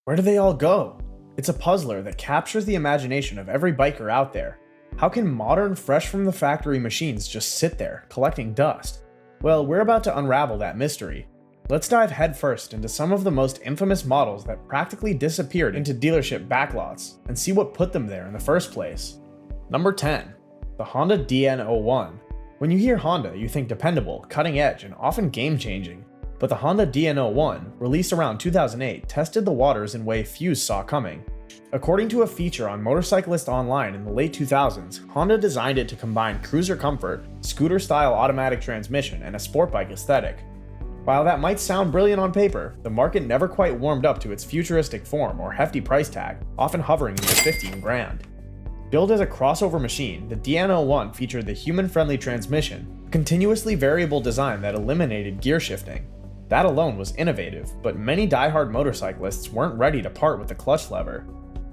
Where do they all go? It's a puzzler that captures the imagination of every biker out there. How can modern, fresh from the factory machines just sit there, collecting dust? Well, we're about to unravel that mystery. Let's dive headfirst into some of the most infamous models that practically disappeared into dealership backlots, and see what put them there in the first place. Number 10. The Honda DN01. When you hear Honda, you think dependable, cutting edge, and often game-changing. But the Honda DN01, released around 2008, tested the waters in a way few saw coming. According to a feature on Motorcyclist Online in the late 2000s, Honda designed it to combine cruiser comfort, scooter-style automatic transmission, and a sport bike aesthetic. While that might sound brilliant on paper, the market never quite warmed up to its futuristic form or hefty price tag, often hovering near 15 grand. Billed as a crossover machine, the DN01 featured the human-friendly transmission, a continuously variable design that eliminated gear shifting. That alone was innovative, but many die-hard motorcyclists weren't ready to part with the clutch lever.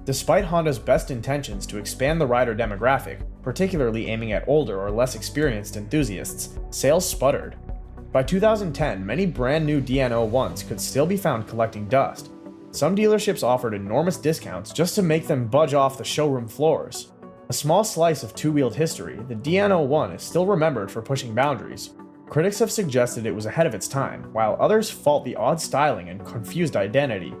Despite Honda's best intentions to expand the rider demographic, particularly aiming at older or less experienced enthusiasts, sales sputtered. By 2010, many brand new DN01s could still be found collecting dust. Some dealerships offered enormous discounts just to make them budge off the showroom floors. A small slice of two-wheeled history, the DN01 is still remembered for pushing boundaries. Critics have suggested it was ahead of its time, while others fault the odd styling and confused identity.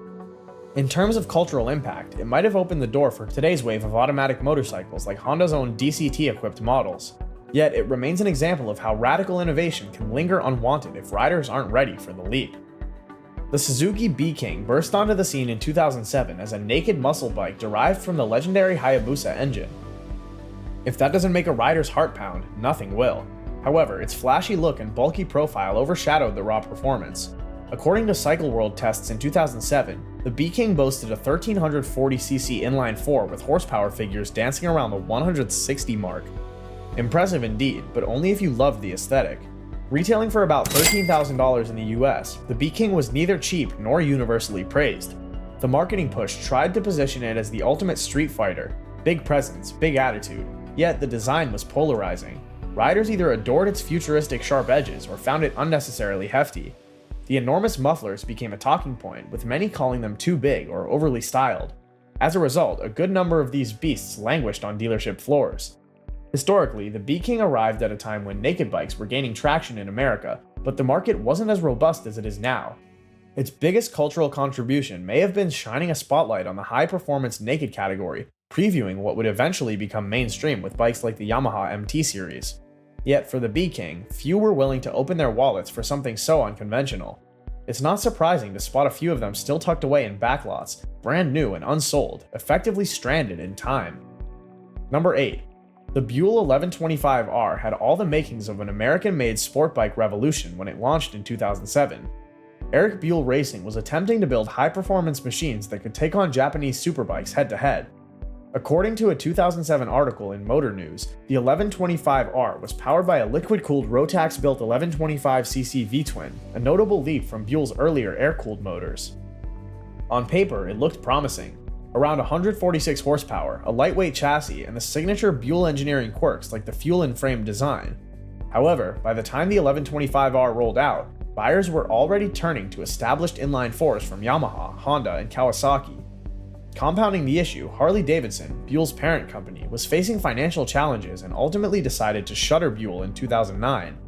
In terms of cultural impact, it might have opened the door for today's wave of automatic motorcycles like Honda's own DCT-equipped models. Yet it remains an example of how radical innovation can linger unwanted if riders aren't ready for the leap. The Suzuki B-King burst onto the scene in 2007 as a naked muscle bike derived from the legendary Hayabusa engine. If that doesn't make a rider's heart pound, nothing will. However, its flashy look and bulky profile overshadowed the raw performance. According to Cycle World tests in 2007, the B-King boasted a 1340cc inline-4 with horsepower figures dancing around the 160 mark. Impressive indeed, but only if you loved the aesthetic. Retailing for about $13,000 in the US, the B-King was neither cheap nor universally praised. The marketing push tried to position it as the ultimate street fighter, big presence, big attitude, yet the design was polarizing. Riders either adored its futuristic sharp edges or found it unnecessarily hefty. The enormous mufflers became a talking point, with many calling them too big or overly styled. As a result, a good number of these beasts languished on dealership floors. Historically, the B-King arrived at a time when naked bikes were gaining traction in America, but the market wasn't as robust as it is now. Its biggest cultural contribution may have been shining a spotlight on the high-performance naked category, previewing what would eventually become mainstream with bikes like the Yamaha MT series. Yet for the B-King, few were willing to open their wallets for something so unconventional. It's not surprising to spot a few of them still tucked away in backlots, brand new and unsold, effectively stranded in time. Number 8. The Buell 1125R had all the makings of an American-made sport bike revolution when it launched in 2007. Eric Buell Racing was attempting to build high-performance machines that could take on Japanese superbikes head-to-head. According to a 2007 article in Motor News, the 1125R was powered by a liquid-cooled Rotax-built 1125cc V-twin, a notable leap from Buell's earlier air-cooled motors. On paper, it looked promising. Around 146 horsepower, a lightweight chassis, and the signature Buell engineering quirks like the fuel-in-frame design. However, by the time the 1125R rolled out, buyers were already turning to established inline-4s from Yamaha, Honda, and Kawasaki. Compounding the issue, Harley-Davidson, Buell's parent company, was facing financial challenges and ultimately decided to shutter Buell in 2009.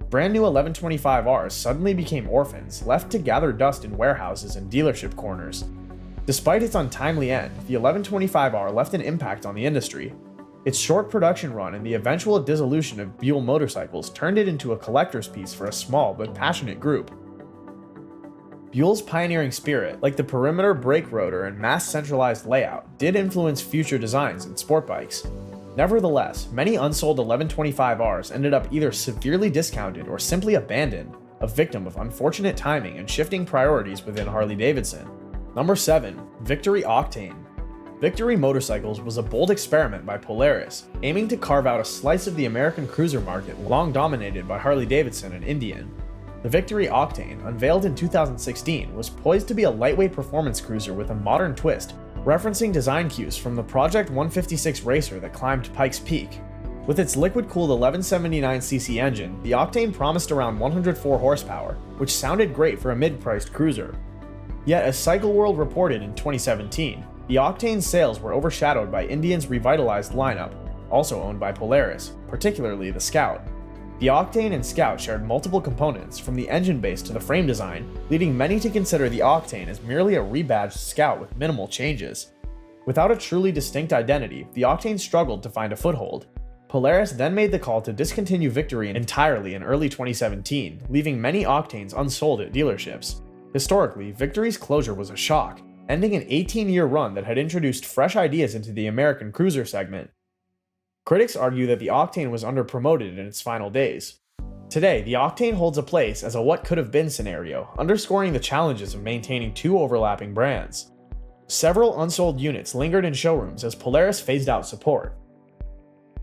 Brand new 1125Rs suddenly became orphans, left to gather dust in warehouses and dealership corners. Despite its untimely end, the 1125R left an impact on the industry. Its short production run and the eventual dissolution of Buell motorcycles turned it into a collector's piece for a small but passionate group. Buell's pioneering spirit, like the perimeter brake rotor and mass centralized layout, did influence future designs in sport bikes. Nevertheless, many unsold 1125Rs ended up either severely discounted or simply abandoned, a victim of unfortunate timing and shifting priorities within Harley-Davidson. Number 7. Victory Octane. Victory Motorcycles was a bold experiment by Polaris, aiming to carve out a slice of the American cruiser market long dominated by Harley-Davidson and Indian. The Victory Octane, unveiled in 2016, was poised to be a lightweight performance cruiser with a modern twist, referencing design cues from the Project 156 racer that climbed Pikes Peak. With its liquid-cooled 1179cc engine, the Octane promised around 104 horsepower, which sounded great for a mid-priced cruiser. Yet, as Cycle World reported in 2017, the Octane's sales were overshadowed by Indian's revitalized lineup, also owned by Polaris, particularly the Scout. The Octane and Scout shared multiple components, from the engine base to the frame design, leading many to consider the Octane as merely a rebadged Scout with minimal changes. Without a truly distinct identity, the Octane struggled to find a foothold. Polaris then made the call to discontinue Victory entirely in early 2017, leaving many Octanes unsold at dealerships. Historically, Victory's closure was a shock, ending an 18-year run that had introduced fresh ideas into the American cruiser segment. Critics argue that the Octane was underpromoted in its final days. Today, the Octane holds a place as a what could have been scenario, underscoring the challenges of maintaining two overlapping brands. Several unsold units lingered in showrooms as Polaris phased out support.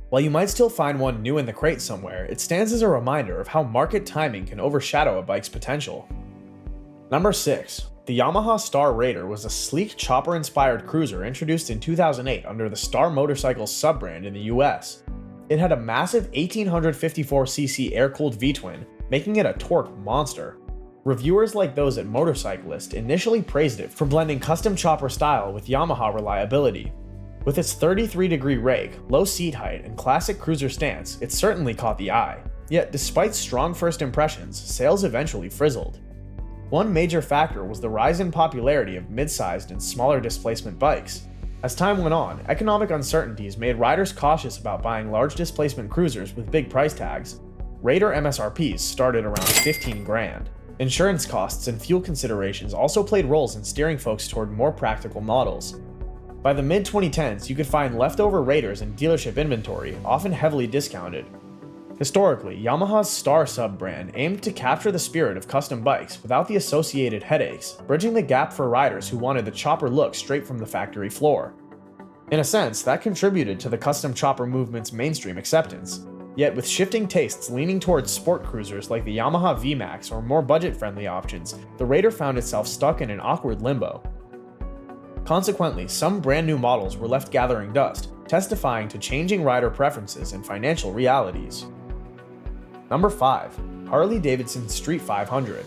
While you might still find one new in the crate somewhere, it stands as a reminder of how market timing can overshadow a bike's potential. Number 6. The Yamaha Star Raider was a sleek chopper-inspired cruiser introduced in 2008 under the Star Motorcycles sub-brand in the US. It had a massive 1854cc air-cooled V-twin, making it a torque monster. Reviewers like those at Motorcyclist initially praised it for blending custom chopper style with Yamaha reliability. With its 33-degree rake, low seat height, and classic cruiser stance, it certainly caught the eye. Yet, despite strong first impressions, sales eventually frizzled. One major factor was the rise in popularity of mid-sized and smaller displacement bikes. As time went on, economic uncertainties made riders cautious about buying large displacement cruisers with big price tags. Raider MSRPs started around 15 grand. Insurance costs and fuel considerations also played roles in steering folks toward more practical models. By the mid-2010s, you could find leftover Raiders in dealership inventory, often heavily discounted. Historically, Yamaha's Star sub-brand aimed to capture the spirit of custom bikes without the associated headaches, bridging the gap for riders who wanted the chopper look straight from the factory floor. In a sense, that contributed to the custom chopper movement's mainstream acceptance. Yet with shifting tastes leaning towards sport cruisers like the Yamaha VMAX or more budget-friendly options, the Raider found itself stuck in an awkward limbo. Consequently, some brand new models were left gathering dust, testifying to changing rider preferences and financial realities. Number 5. Harley-Davidson Street 500.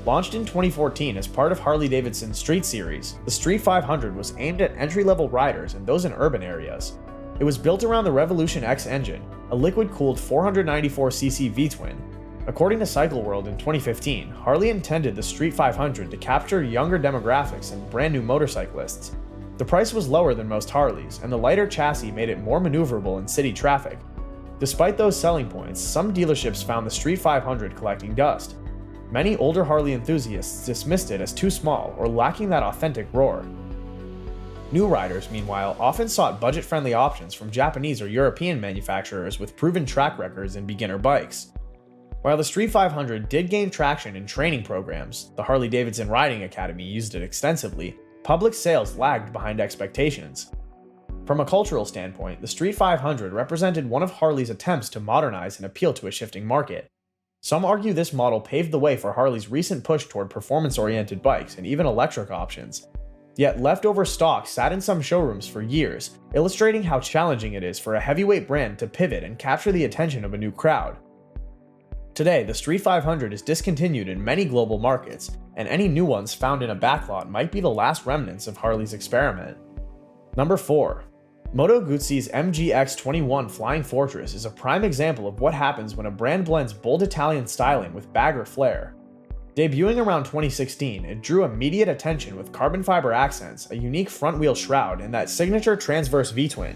Launched in 2014 as part of Harley-Davidson's Street Series, the Street 500 was aimed at entry-level riders and those in urban areas. It was built around the Revolution X engine, a liquid-cooled 494cc V-twin. According to Cycle World in 2015, Harley intended the Street 500 to capture younger demographics and brand new motorcyclists. The price was lower than most Harleys, and the lighter chassis made it more maneuverable in city traffic. Despite those selling points, some dealerships found the Street 500 collecting dust. Many older Harley enthusiasts dismissed it as too small or lacking that authentic roar. New riders, meanwhile, often sought budget-friendly options from Japanese or European manufacturers with proven track records in beginner bikes. While the Street 500 did gain traction in training programs, the Harley-Davidson Riding Academy used it extensively, public sales lagged behind expectations. From a cultural standpoint, the Street 500 represented one of Harley's attempts to modernize and appeal to a shifting market. Some argue this model paved the way for Harley's recent push toward performance-oriented bikes and even electric options. Yet leftover stock sat in some showrooms for years, illustrating how challenging it is for a heavyweight brand to pivot and capture the attention of a new crowd. Today, the Street 500 is discontinued in many global markets, and any new ones found in a backlot might be the last remnants of Harley's experiment. Number 4. Moto Guzzi's MGX21 Flying Fortress is a prime example of what happens when a brand blends bold Italian styling with bagger flair. Debuting around 2016, it drew immediate attention with carbon fiber accents, a unique front-wheel shroud, and that signature transverse V-twin.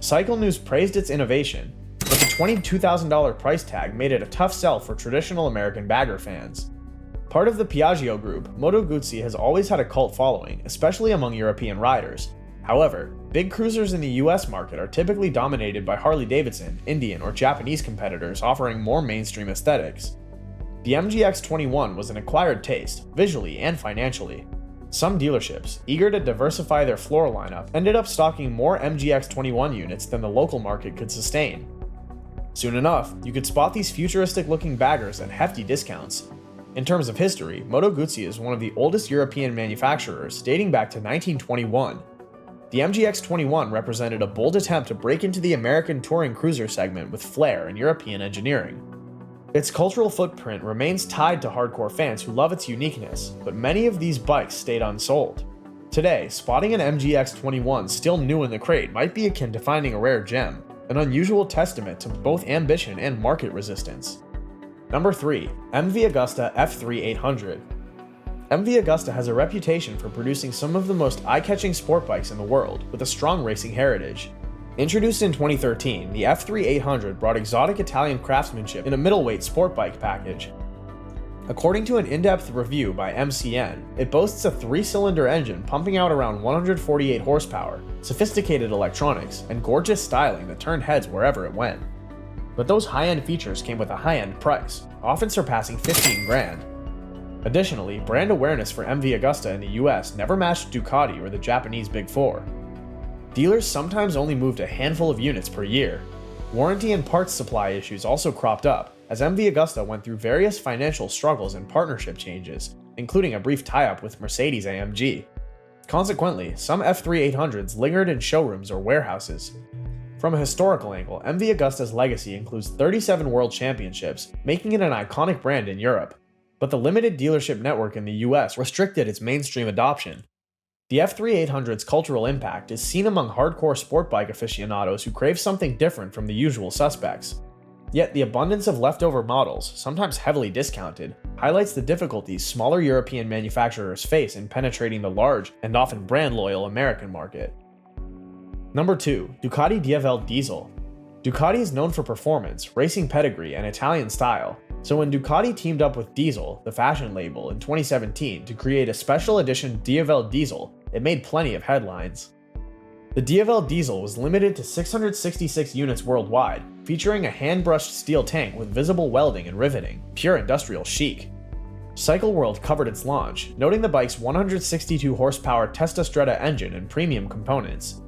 Cycle News praised its innovation, but the $22,000 price tag made it a tough sell for traditional American bagger fans. Part of the Piaggio group, Moto Guzzi has always had a cult following, especially among European riders. However, big cruisers in the US market are typically dominated by Harley-Davidson, Indian, or Japanese competitors offering more mainstream aesthetics. The MGX21 was an acquired taste, visually and financially. Some dealerships, eager to diversify their floor lineup, ended up stocking more MGX21 units than the local market could sustain. Soon enough, you could spot these futuristic-looking baggers at hefty discounts. In terms of history, Moto Guzzi is one of the oldest European manufacturers, dating back to 1921. The MGX21 represented a bold attempt to break into the American touring cruiser segment with flair and European engineering. Its cultural footprint remains tied to hardcore fans who love its uniqueness, but many of these bikes stayed unsold. Today, spotting an MGX-21 still new in the crate might be akin to finding a rare gem, an unusual testament to both ambition and market resistance. Number 3. MV Agusta F3 800. MV Agusta has a reputation for producing some of the most eye-catching sport bikes in the world, with a strong racing heritage. Introduced in 2013, the F3 800 brought exotic Italian craftsmanship in a middleweight sport bike package. According to an in-depth review by MCN, it boasts a 3-cylinder engine pumping out around 148 horsepower, sophisticated electronics, and gorgeous styling that turned heads wherever it went. But those high-end features came with a high-end price, often surpassing $15 grand. Additionally, brand awareness for MV Agusta in the US never matched Ducati or the Japanese Big Four. Dealers sometimes only moved a handful of units per year. Warranty and parts supply issues also cropped up, as MV Agusta went through various financial struggles and partnership changes, including a brief tie-up with Mercedes-AMG. Consequently, some F3 800s lingered in showrooms or warehouses. From a historical angle, MV Agusta's legacy includes 37 world championships, making it an iconic brand in Europe. But the limited dealership network in the US restricted its mainstream adoption. The F3 800's cultural impact is seen among hardcore sport bike aficionados who crave something different from the usual suspects. Yet the abundance of leftover models, sometimes heavily discounted, highlights the difficulties smaller European manufacturers face in penetrating the large and often brand-loyal American market. Number 2. Ducati Diavel Diesel. Ducati is known for performance, racing pedigree, and Italian style, so when Ducati teamed up with Diesel, the fashion label, in 2017 to create a special edition Diavel Diesel, it made plenty of headlines. The Diavel Diesel was limited to 666 units worldwide, featuring a hand-brushed steel tank with visible welding and riveting, pure industrial chic. Cycle World covered its launch, noting the bike's 162 horsepower Testastretta engine and premium components.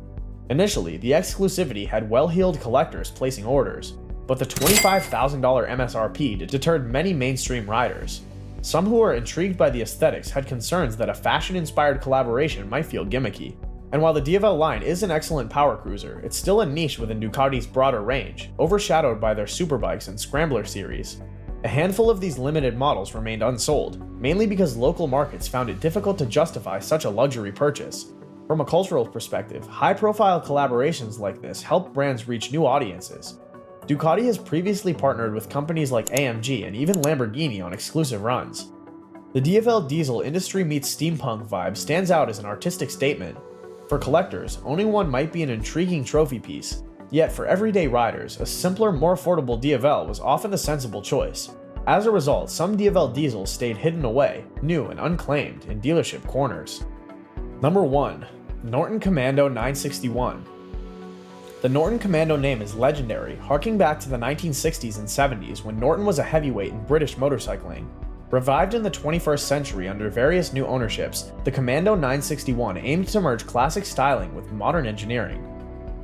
Initially, the exclusivity had well-heeled collectors placing orders, but the $25,000 MSRP deterred many mainstream riders. Some who were intrigued by the aesthetics had concerns that a fashion-inspired collaboration might feel gimmicky. And while the Diavel line is an excellent power cruiser, it's still a niche within Ducati's broader range, overshadowed by their Superbikes and Scrambler series. A handful of these limited models remained unsold, mainly because local markets found it difficult to justify such a luxury purchase. From a cultural perspective, high-profile collaborations like this help brands reach new audiences. Ducati has previously partnered with companies like AMG and even Lamborghini on exclusive runs. The Diavel Diesel industry meets steampunk vibe stands out as an artistic statement. For collectors, owning one might be an intriguing trophy piece, yet for everyday riders, a simpler, more affordable Diavel was often the sensible choice. As a result, some Diavel Diesels stayed hidden away, new and unclaimed, in dealership corners. Number 1. Norton Commando 961. The Norton Commando name is legendary, harking back to the 1960s and 70s when Norton was a heavyweight in British motorcycling. Revived in the 21st century under various new ownerships, the Commando 961 aimed to merge classic styling with modern engineering.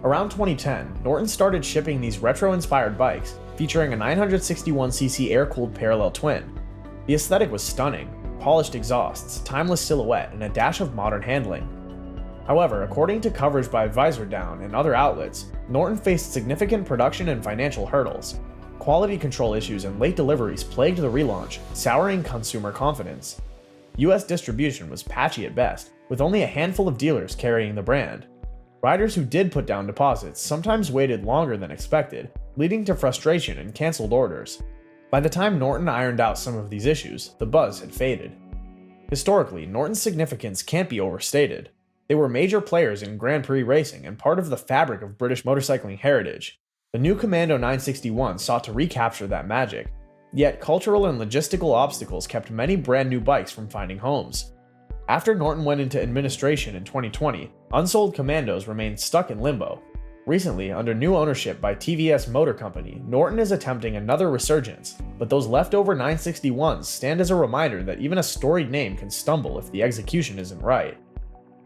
Around 2010, Norton started shipping these retro-inspired bikes, featuring a 961cc air-cooled parallel twin. The aesthetic was stunning: polished exhausts, timeless silhouette, and a dash of modern handling. However, according to coverage by VisorDown and other outlets, Norton faced significant production and financial hurdles. Quality control issues and late deliveries plagued the relaunch, souring consumer confidence. US distribution was patchy at best, with only a handful of dealers carrying the brand. Riders who did put down deposits sometimes waited longer than expected, leading to frustration and canceled orders. By the time Norton ironed out some of these issues, the buzz had faded. Historically, Norton's significance can't be overstated. They were major players in Grand Prix racing and part of the fabric of British motorcycling heritage. The new Commando 961 sought to recapture that magic, yet cultural and logistical obstacles kept many brand new bikes from finding homes. After Norton went into administration in 2020, unsold Commandos remained stuck in limbo. Recently, under new ownership by TVS Motor Company, Norton is attempting another resurgence, but those leftover 961s stand as a reminder that even a storied name can stumble if the execution isn't right.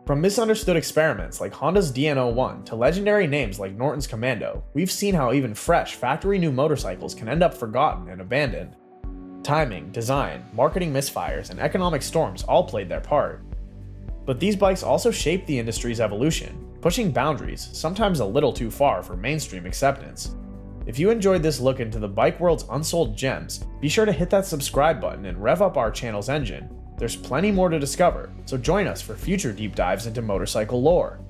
From misunderstood experiments like Honda's DN01 to legendary names like Norton's Commando, we've seen how even fresh, factory-new motorcycles can end up forgotten and abandoned. Timing, design, marketing misfires, and economic storms all played their part. But these bikes also shaped the industry's evolution, pushing boundaries, sometimes a little too far for mainstream acceptance. If you enjoyed this look into the bike world's unsold gems, be sure to hit that subscribe button and rev up our channel's engine. There's plenty more to discover, so join us for future deep dives into motorcycle lore.